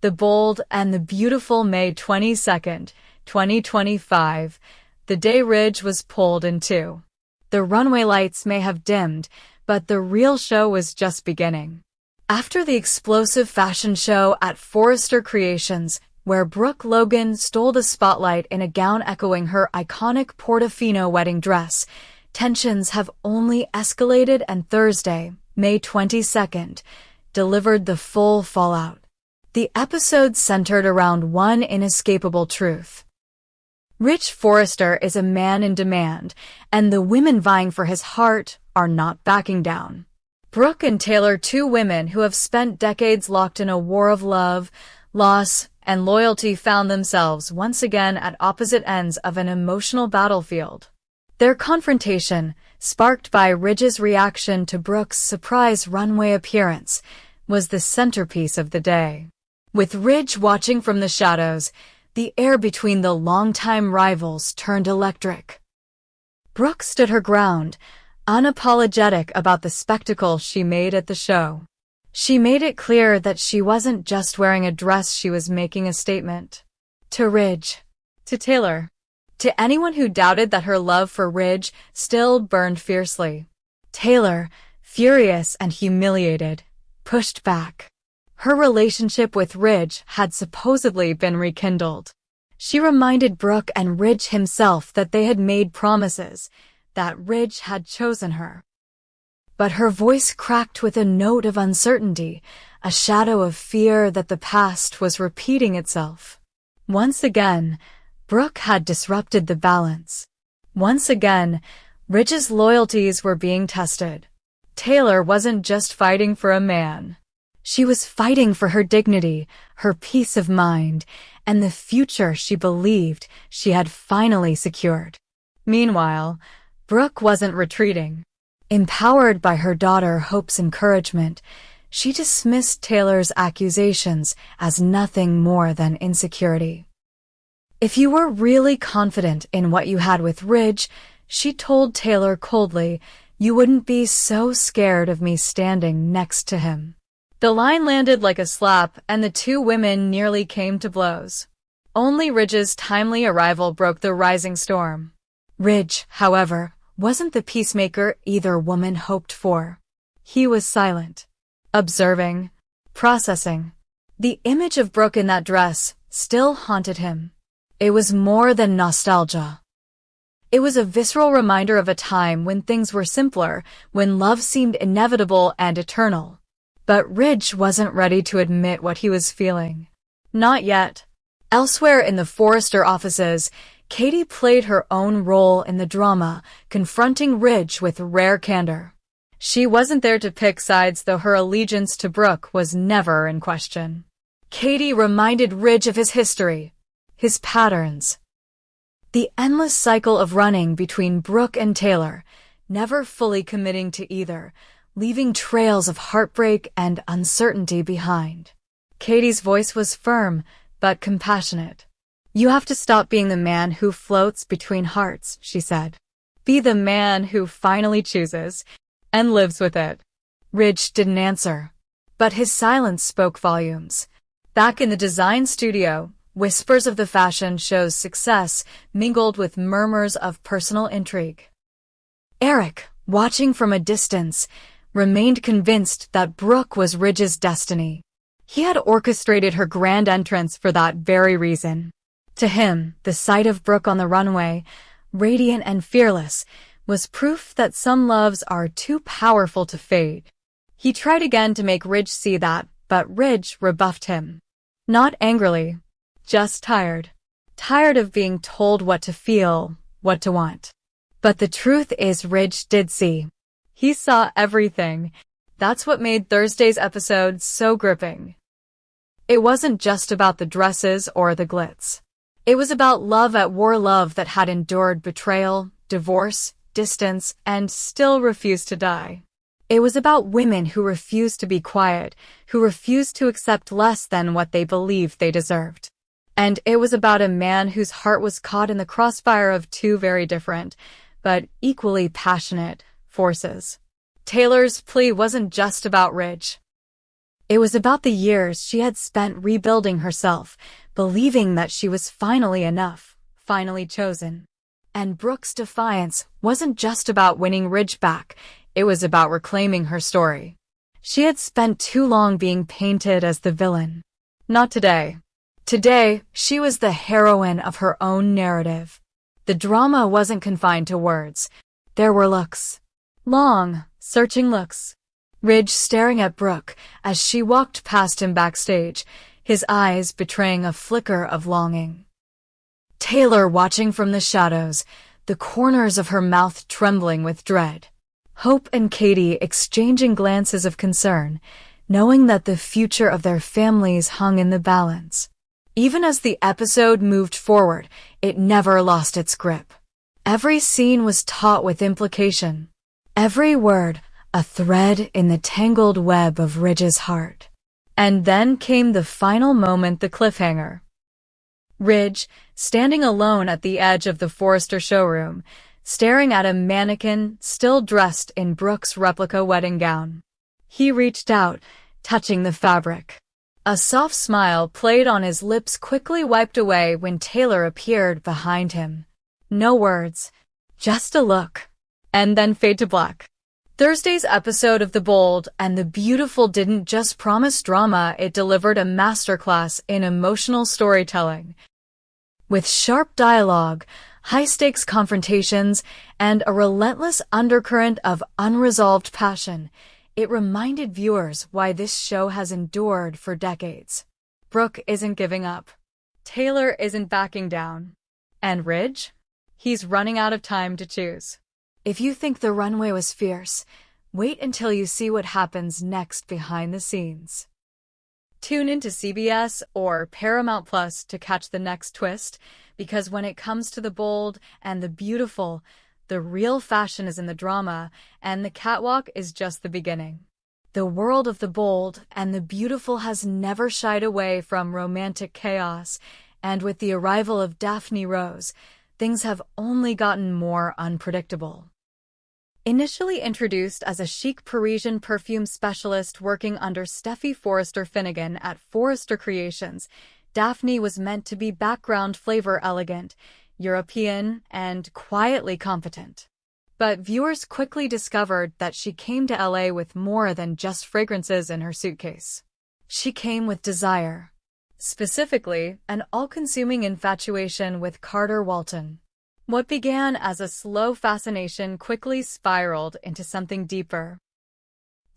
the bold and the beautiful May 22nd, 2025, the day Ridge was pulled in two. The runway lights may have dimmed, but the real show was just beginning. After the explosive fashion show at Forrester Creations, where Brooke Logan stole the spotlight in a gown echoing her iconic Portofino wedding dress, tensions have only escalated, and Thursday, May 22nd, delivered the full fallout. The episode centered around one inescapable truth. Rich Forrester is a man in demand, and the women vying for his heart are not backing down. Brooke and Taylor, two women who have spent decades locked in a war of love, loss, and loyalty, found themselves once again at opposite ends of an emotional battlefield. Their confrontation, sparked by Ridge's reaction to Brooke's surprise runway appearance, was the centerpiece of the day. With Ridge watching from the shadows, the air between the longtime rivals turned electric. Brooke stood her ground, unapologetic about the spectacle she made at the show. She made it clear that she wasn't just wearing a dress, she was making a statement. To Ridge, to Taylor, to anyone who doubted that her love for Ridge still burned fiercely. Taylor, furious and humiliated, pushed back. Her relationship with Ridge had supposedly been rekindled. She reminded Brooke and Ridge himself that they had made promises, that Ridge had chosen her. But her voice cracked with a note of uncertainty, a shadow of fear that the past was repeating itself. Once again, Brooke had disrupted the balance. Once again, Ridge's loyalties were being tested. Taylor wasn't just fighting for a man. She was fighting for her dignity, her peace of mind, and the future she believed she had finally secured. Meanwhile, Brooke wasn't retreating. Empowered by her daughter Hope's encouragement, she dismissed Taylor's accusations as nothing more than insecurity. If you were really confident in what you had with Ridge, she told Taylor coldly, you wouldn't be so scared of me standing next to him. The line landed like a slap, and the two women nearly came to blows. Only Ridge's timely arrival broke the rising storm. Ridge, however, wasn't the peacemaker either woman hoped for. He was silent, observing, processing. The image of Brooke in that dress still haunted him. It was more than nostalgia. It was a visceral reminder of a time when things were simpler, when love seemed inevitable and eternal. But Ridge wasn't ready to admit what he was feeling. Not yet. Elsewhere in the Forrester offices, Katie played her own role in the drama, confronting Ridge with rare candor. She wasn't there to pick sides, though her allegiance to Brooke was never in question. Katie reminded Ridge of his history, his patterns. The endless cycle of running between Brooke and Taylor, never fully committing to either, leaving trails of heartbreak and uncertainty behind. Katie's voice was firm, but compassionate. You have to stop being the man who floats between hearts, she said. Be the man who finally chooses and lives with it. Ridge didn't answer, but his silence spoke volumes. Back in the design studio, whispers of the fashion show's success mingled with murmurs of personal intrigue. Eric, watching from a distance, remained convinced that Brooke was Ridge's destiny. He had orchestrated her grand entrance for that very reason. To him, the sight of Brooke on the runway, radiant and fearless, was proof that some loves are too powerful to fade. He tried again to make Ridge see that, but Ridge rebuffed him. Not angrily, just tired. Tired of being told what to feel, what to want. But the truth is, Ridge did see. He saw everything. That's what made Thursday's episode so gripping. It wasn't just about the dresses or the glitz. It was about love at war, love that had endured betrayal, divorce, distance, and still refused to die. It was about women who refused to be quiet, who refused to accept less than what they believed they deserved. And it was about a man whose heart was caught in the crossfire of two very different, but equally passionate, forces. Taylor's plea wasn't just about Ridge. It was about the years she had spent rebuilding herself, believing that she was finally enough, finally chosen. And Brooke's defiance wasn't just about winning Ridge back, it was about reclaiming her story. She had spent too long being painted as the villain. Not today. Today, she was the heroine of her own narrative. The drama wasn't confined to words. There were looks. Long, searching looks. Ridge staring at Brooke as she walked past him backstage, his eyes betraying a flicker of longing. Taylor watching from the shadows, the corners of her mouth trembling with dread. Hope and Katie exchanging glances of concern, knowing that the future of their families hung in the balance. Even as the episode moved forward, it never lost its grip. Every scene was taut with implication. Every word, a thread in the tangled web of Ridge's heart. And then came the final moment, the cliffhanger. Ridge, standing alone at the edge of the Forrester showroom, staring at a mannequin still dressed in Brooke's replica wedding gown. He reached out, touching the fabric. A soft smile played on his lips, quickly wiped away when Taylor appeared behind him. No words, just a look. And then fade to black. Thursday's episode of The Bold and the Beautiful didn't just promise drama, it delivered a masterclass in emotional storytelling. With sharp dialogue, high-stakes confrontations, and a relentless undercurrent of unresolved passion, it reminded viewers why this show has endured for decades. Brooke isn't giving up. Taylor isn't backing down. And Ridge? He's running out of time to choose. If you think the runway was fierce, wait until you see what happens next behind the scenes. Tune into CBS or Paramount Plus to catch the next twist, because when it comes to The Bold and the Beautiful, the real fashion is in the drama, and the catwalk is just the beginning. The world of The Bold and the Beautiful has never shied away from romantic chaos, and with the arrival of Daphne Rose, things have only gotten more unpredictable. Initially introduced as a chic Parisian perfume specialist working under Steffi Forrester Finnegan at Forrester Creations, Daphne was meant to be background flavor elegant, European, and quietly competent. But viewers quickly discovered that she came to LA with more than just fragrances in her suitcase. She came with desire. Specifically, an all-consuming infatuation with Carter Walton. What began as a slow fascination quickly spiraled into something deeper.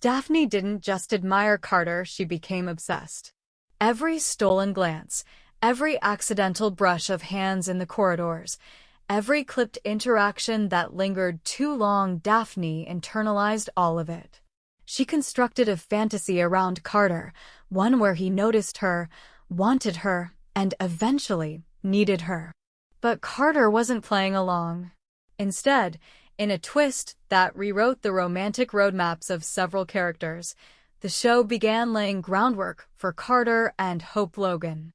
Daphne didn't just admire Carter, she became obsessed. Every stolen glance, every accidental brush of hands in the corridors, every clipped interaction that lingered too long, Daphne internalized all of it. She constructed a fantasy around Carter, one where he noticed her, wanted her, and eventually needed her. But Carter wasn't playing along. Instead, in a twist that rewrote the romantic roadmaps of several characters, the show began laying groundwork for Carter and Hope Logan.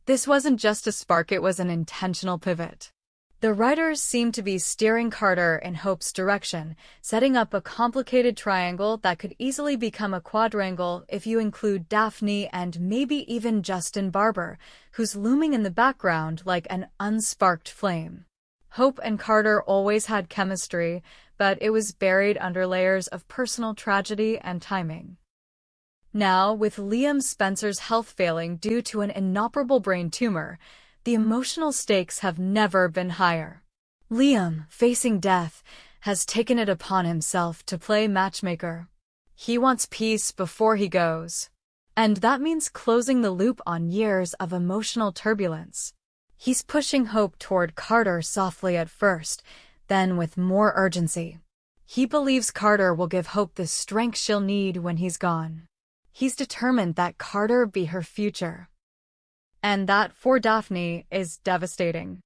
This wasn't just a spark, it was an intentional pivot. The writers seemed to be steering Carter in Hope's direction, setting up a complicated triangle that could easily become a quadrangle if you include Daphne and maybe even Justin Barber, who's looming in the background like an unsparked flame. Hope and Carter always had chemistry, but it was buried under layers of personal tragedy and timing. Now, with Liam Spencer's health failing due to an inoperable brain tumor, the emotional stakes have never been higher. Liam, facing death, has taken it upon himself to play matchmaker. He wants peace before he goes. And that means closing the loop on years of emotional turbulence. He's pushing Hope toward Carter softly at first, then with more urgency. He believes Carter will give Hope the strength she'll need when he's gone. He's determined that Carter be her future. And that, for Daphne, is devastating.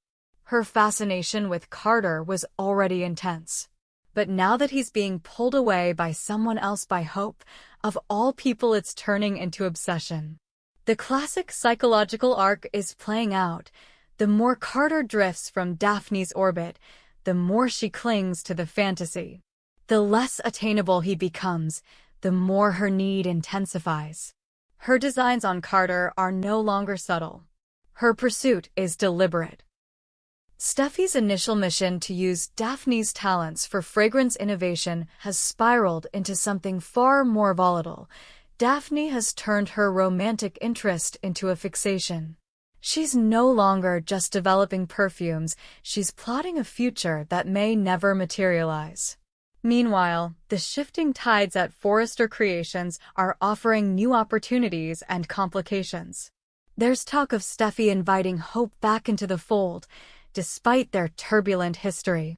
Her fascination with Carter was already intense. But now that he's being pulled away by someone else, by Hope, of all people, it's turning into obsession. The classic psychological arc is playing out. The more Carter drifts from Daphne's orbit, the more she clings to the fantasy. The less attainable he becomes, the more her need intensifies. Her designs on Carter are no longer subtle. Her pursuit is deliberate. Steffi's initial mission to use Daphne's talents for fragrance innovation has spiraled into something far more volatile. Daphne has turned her romantic interest into a fixation. She's no longer just developing perfumes, she's plotting a future that may never materialize. Meanwhile, the shifting tides at Forrester Creations are offering new opportunities and complications. There's talk of Steffi inviting Hope back into the fold, despite their turbulent history.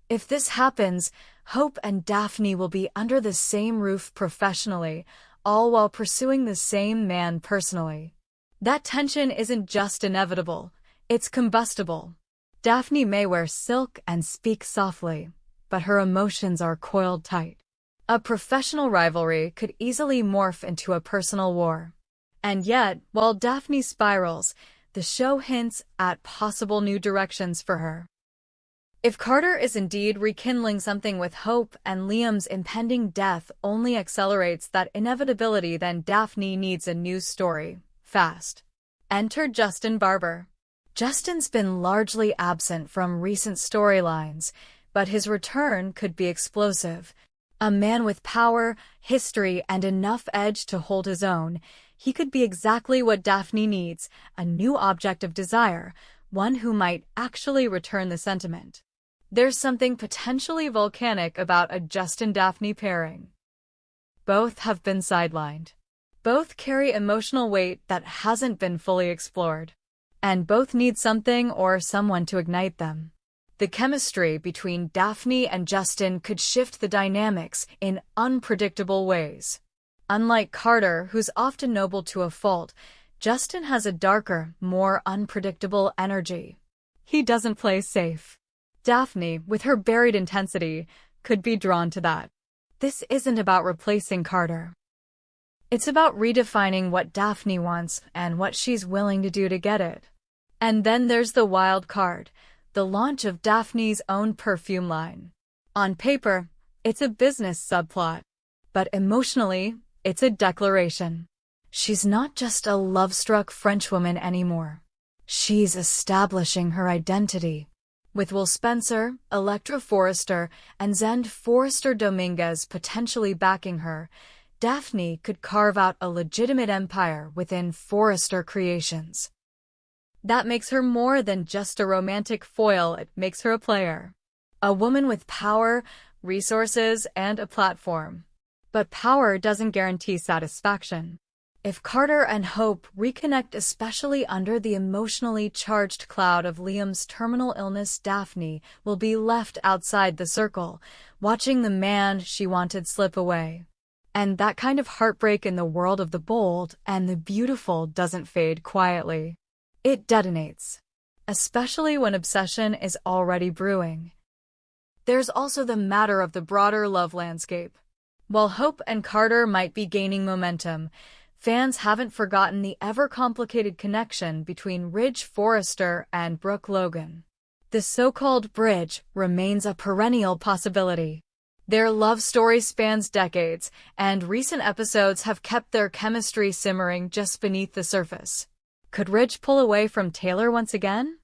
If this happens, Hope and Daphne will be under the same roof professionally, all while pursuing the same man personally. That tension isn't just inevitable, it's combustible. Daphne may wear silk and speak softly, but her emotions are coiled tight. A professional rivalry could easily morph into a personal war. And yet, while Daphne spirals, the show hints at possible new directions for her. If Carter is indeed rekindling something with Hope and Liam's impending death only accelerates that inevitability, then Daphne needs a new story, fast. Enter Justin Barber. Justin's been largely absent from recent storylines, but his return could be explosive. A man with power, history, and enough edge to hold his own, he could be exactly what Daphne needs, a new object of desire, one who might actually return the sentiment. There's something potentially volcanic about a Justin-Daphne pairing. Both have been sidelined. Both carry emotional weight that hasn't been fully explored. And both need something or someone to ignite them. The chemistry between Daphne and Justin could shift the dynamics in unpredictable ways. Unlike Carter, who's often noble to a fault, Justin has a darker, more unpredictable energy. He doesn't play safe. Daphne, with her buried intensity, could be drawn to that. This isn't about replacing Carter. It's about redefining what Daphne wants and what she's willing to do to get it. And then there's the wild card, the launch of Daphne's own perfume line. On paper, it's a business subplot. But emotionally, it's a declaration. She's not just a love-struck Frenchwoman anymore. She's establishing her identity. With Will Spencer, Electra Forrester, and Zend Forrester Dominguez potentially backing her, Daphne could carve out a legitimate empire within Forrester Creations. That makes her more than just a romantic foil, it makes her a player. A woman with power, resources, and a platform. But power doesn't guarantee satisfaction. If Carter and Hope reconnect, especially under the emotionally charged cloud of Liam's terminal illness, Daphne will be left outside the circle, watching the man she wanted slip away. And that kind of heartbreak in the world of the bold and the beautiful doesn't fade quietly. It detonates, especially when obsession is already brewing. There's also the matter of the broader love landscape. While Hope and Carter might be gaining momentum, fans haven't forgotten the ever-complicated connection between Ridge Forrester and Brooke Logan. The so-called bridge remains a perennial possibility. Their love story spans decades, and recent episodes have kept their chemistry simmering just beneath the surface. Could Ridge pull away from Taylor once again?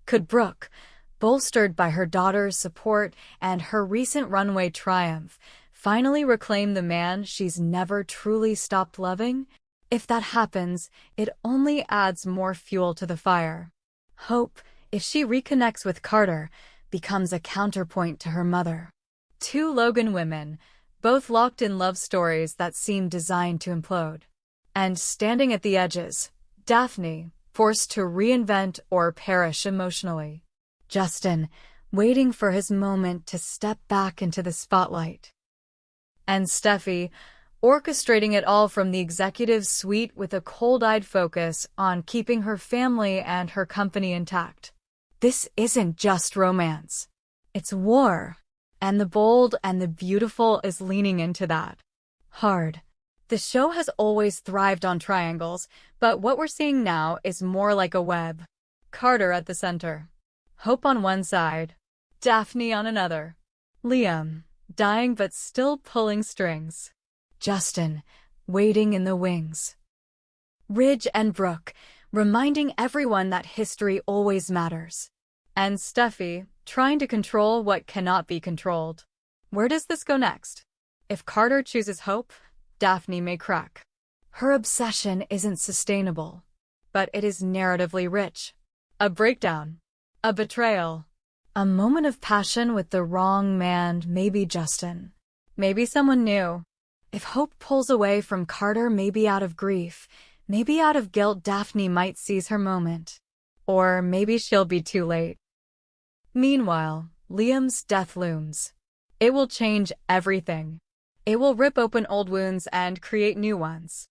Could Brooke, bolstered by her daughter's support and her recent runway triumph, finally reclaim the man she's never truly stopped loving? If that happens, it only adds more fuel to the fire. Hope, if she reconnects with Carter, becomes a counterpoint to her mother. Two Logan women, both locked in love stories that seem designed to implode. And standing at the edges, Daphne, forced to reinvent or perish emotionally. Justin, waiting for his moment to step back into the spotlight. And Steffi, orchestrating it all from the executive suite with a cold-eyed focus on keeping her family and her company intact. This isn't just romance. It's war. And the bold and the beautiful is leaning into that. Hard. The show has always thrived on triangles, but what we're seeing now is more like a web. Carter at the center. Hope on one side. Daphne on another. Liam, dying but still pulling strings. Justin, waiting in the wings. Ridge and Brooke, reminding everyone that history always matters. And Steffi, trying to control what cannot be controlled. Where does this go next? If Carter chooses hope, Daphne may crack. Her obsession isn't sustainable, but it is narratively rich. A breakdown. A betrayal. A moment of passion with the wrong man, maybe Justin. Maybe someone new. If hope pulls away from Carter, maybe out of grief, maybe out of guilt, Daphne might seize her moment. Or maybe she'll be too late. Meanwhile, Liam's death looms. It will change everything. It will rip open old wounds and create new ones.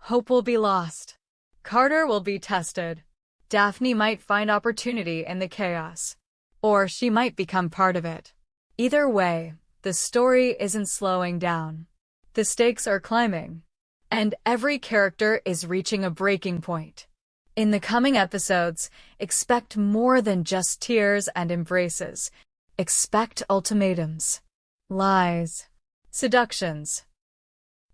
Hope will be lost. Carter will be tested. Daphne might find opportunity in the chaos. Or she might become part of it. Either way, the story isn't slowing down. The stakes are climbing. And every character is reaching a breaking point. In the coming episodes, expect more than just tears and embraces. Expect ultimatums, lies, seductions.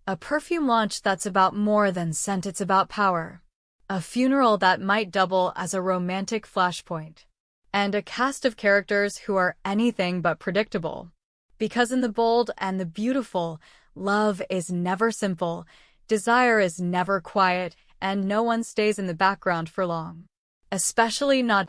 A perfume launch that's about more than scent, it's about power. A funeral that might double as a romantic flashpoint. And a cast of characters who are anything but predictable. Because in the bold and the beautiful, love is never simple, desire is never quiet, and no one stays in the background for long. Especially not